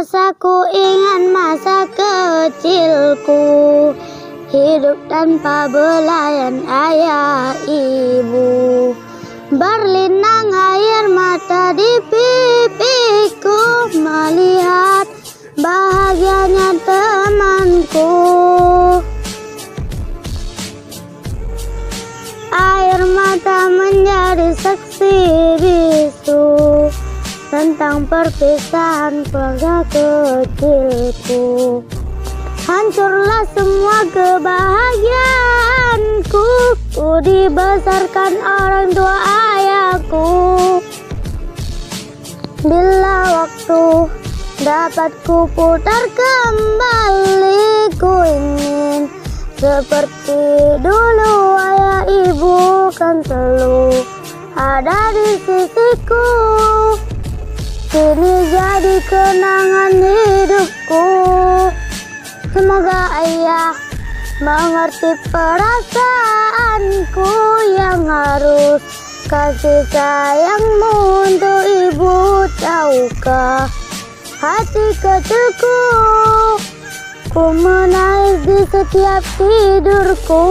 rasaku ingat masa kecilku, hidup tanpa belayan ayah ibu. Berlinang air mata di pipiku, melihat bahagianya temanku. Air mata menjadi saksi bisu tentang perpisahan keluarga kecilku. Hancurlah semua kebahagiaanku, ku dibesarkan orang tua ayahku. Bila waktu dapat ku putar kembali, ku ingin seperti dulu ayah ibu kan selalu ada di sisiku. Kini jadi kenangan hidupku. Semoga ayah mengerti perasaanku yang harus kasih sayangmu untuk ibu. Tahukah hati kecilku, ku menangis di setiap tidurku.